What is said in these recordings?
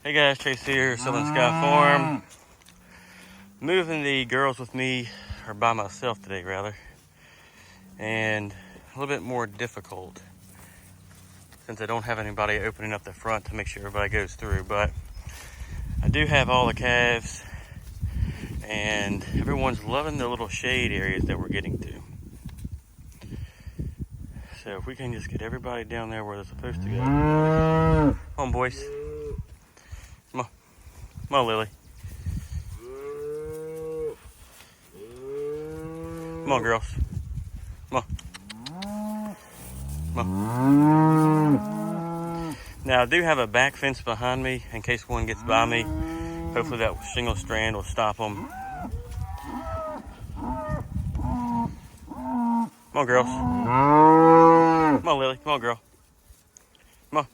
Hey guys, Chase here, Southern Sky Farm. Moving the girls with me, or by myself today rather, and a little bit more difficult since I don't have anybody opening up the front to make sure everybody goes through. But I do have all the calves, and everyone's loving the little shade areas that we're getting to. So if we can just get everybody down there where they're supposed to go. Come on, boys. Come on. Come on, Lily. Come on, girls. Come on. Come on. Now, I do have a back fence behind me in case one gets by me. Hopefully that shingle strand will stop them. Come on, girls. Come on, Lily. Come on, girl. Come on.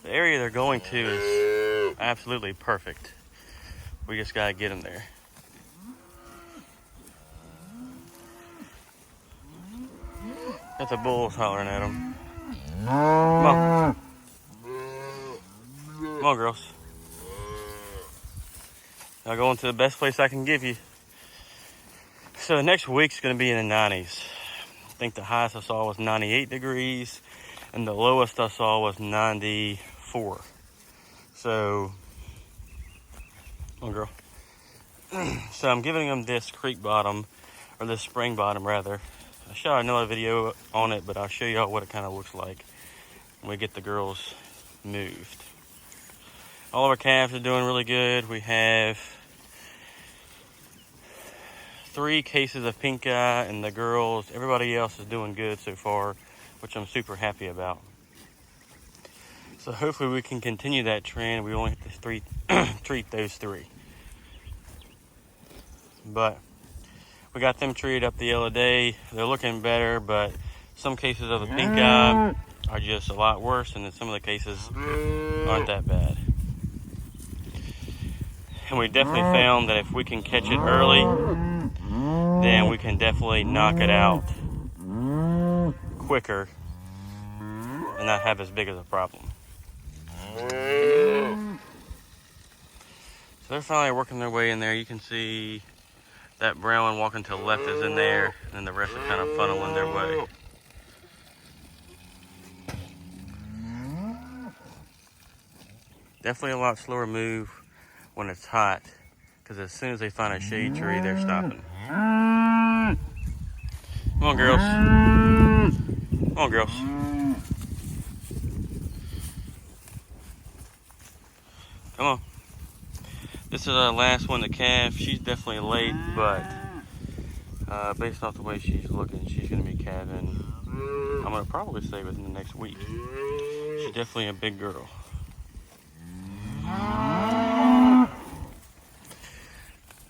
The area they're going to is absolutely perfect. We just gotta get them there. Got the bulls hollering at them. Come on. Come on, girls. Now going to the best place I can give you. So the next week's gonna be in the 90s. I think the highest I saw was 98 degrees and the lowest I saw was 94. So, come on, girl. So I'm giving them this creek bottom, or this spring bottom rather. I shot another video on it, but I'll show y'all what it kind of looks like when we get the girls moved. All of our calves are doing really good. We have 3 cases of pink eye, and the girls, everybody else is doing good so far, which I'm super happy about. So hopefully we can continue that trend. We only have to treat those 3. But we got them treated up the other day. They're looking better, but some cases of the pink eye are just a lot worse, and then some of the cases aren't that bad. And we definitely found that if we can catch it early, then we can definitely knock it out quicker and not have as big of a problem. So they're finally working their way in there. You can see that brown one walking to the left is in there, and then the rest are kind of funneling their way. Definitely a lot slower move when it's hot, because as soon as they find a shade tree, they're stopping. Come on, girls. Come on, girls. Come on. This is our last one, the calf. She's definitely late, but based off the way she's looking, she's going to be calving, I'm going to probably say within the next week. She's definitely a big girl.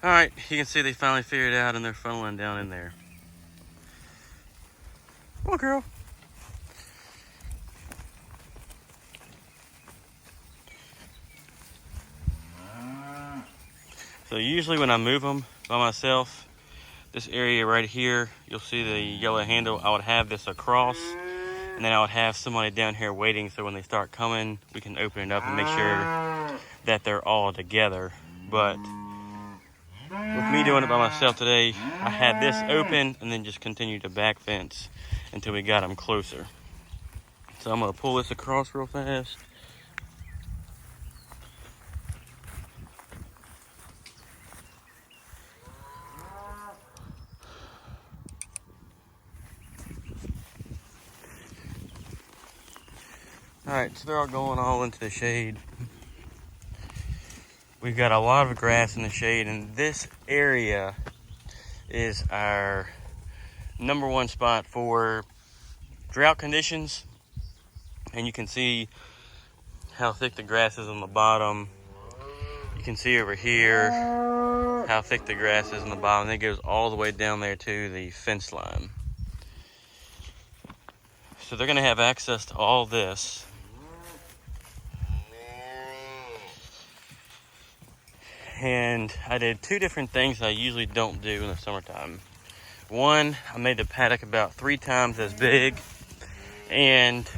Alright, you can see they finally figured it out and they're funneling down in there. Come on, girl. So usually when I move them by myself, this area right here, you'll see the yellow handle. I would have this across, and then I would have somebody down here waiting, so when they start coming, we can open it up and make sure that they're all together. But with me doing it by myself today, I had this open and then just continued to back fence until we got them closer. So I'm gonna pull this across real fast. Alright, so they're all going all into the shade. We've got a lot of grass in the shade, and this area is our #1 spot for drought conditions. And you can see how thick the grass is on the bottom. You can see over here how thick the grass is on the bottom. It goes all the way down there to the fence line. So they're going to have access to all this. And I did 2 different things I usually don't do in the summertime. One, I made the paddock about 3 times as big, and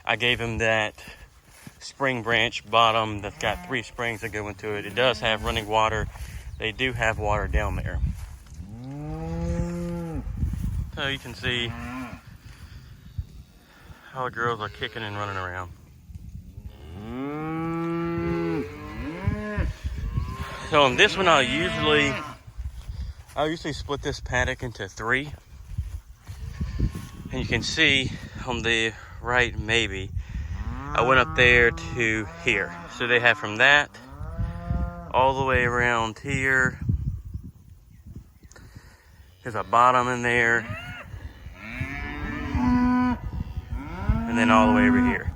I gave him that spring branch bottom that's got 3 springs that go into it. It does have running water. They do have water down there. So you can see how the girls are kicking and running around. So on this one, I'll usually split this paddock into 3. And you can see on the right, maybe, I went up there to here. So they have from that all the way around here. There's a bottom in there. And then all the way over here.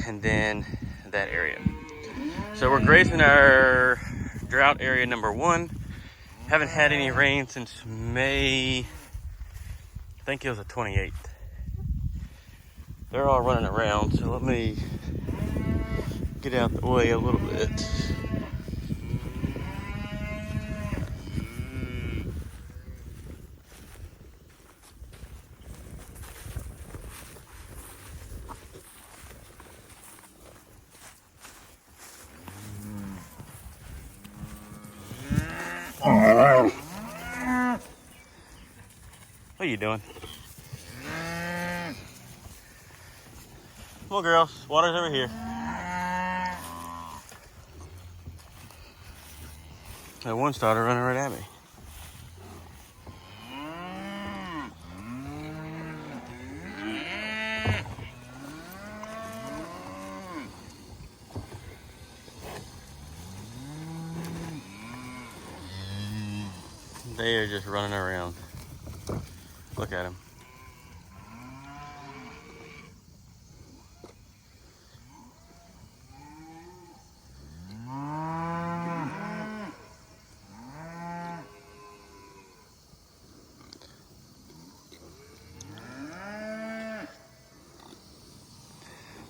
And then that area. So we're grazing our drought area number 1. Haven't had any rain since May, I think it was the 28th. They're all running around, so let me get out the way a little bit. What are you doing? Come on, girls. Water's over here. That one started running right at me. They are just running around. Look at them.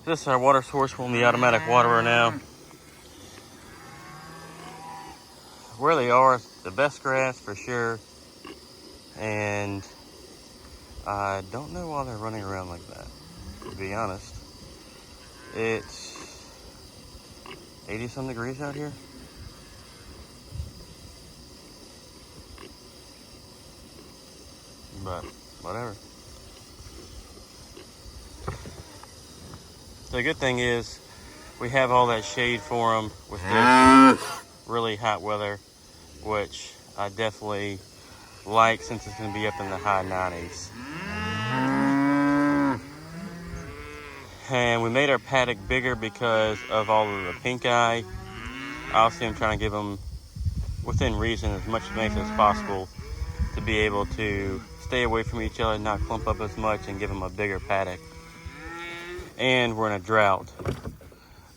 This is our water source from the automatic waterer now. Where they are, the best grass for sure. And I don't know why they're running around like that, to be honest. It's 80-some degrees out here. But whatever. The good thing is we have all that shade for them with this really hot weather, which I definitely like since it's going to be up in the high 90s. And we made our paddock bigger because of all of the pink eye. Obviously, I'm trying to give them, within reason, as much space as possible to be able to stay away from each other, not clump up as much, and give them a bigger paddock. And we're in a drought. I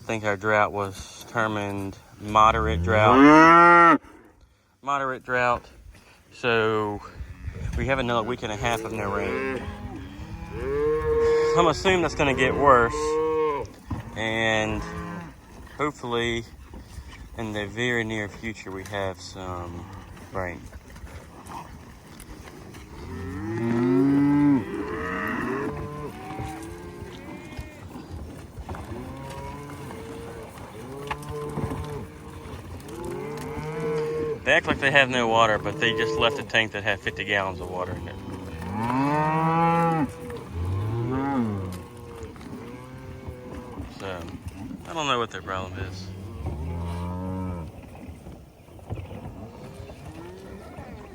think our drought was determined moderate drought. Moderate drought. So we have another week and a half of no rain. So I'm assuming that's going to get worse. And hopefully in the very near future we have some rain. They act like they have no water, but they just left a tank that had 50 gallons of water in it. So, I don't know what their problem is.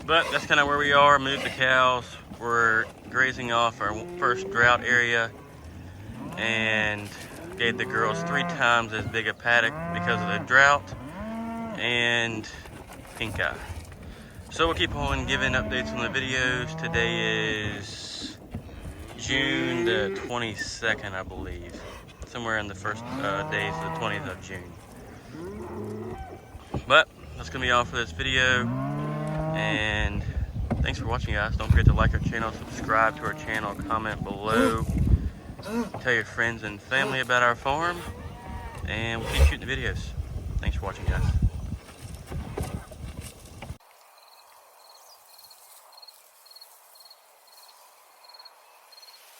But that's kind of where we are. Moved the cows. We're grazing off our first drought area. And gave the girls 3 times as big a paddock because of the drought and pink eye. So we'll keep on giving updates on the videos. Today is June the 22nd, I believe. Somewhere in the first days of the 20th of June. But that's going to be all for this video. And thanks for watching, guys. Don't forget to like our channel, subscribe to our channel, comment below. Tell your friends and family about our farm. And we'll keep shooting the videos. Thanks for watching, guys.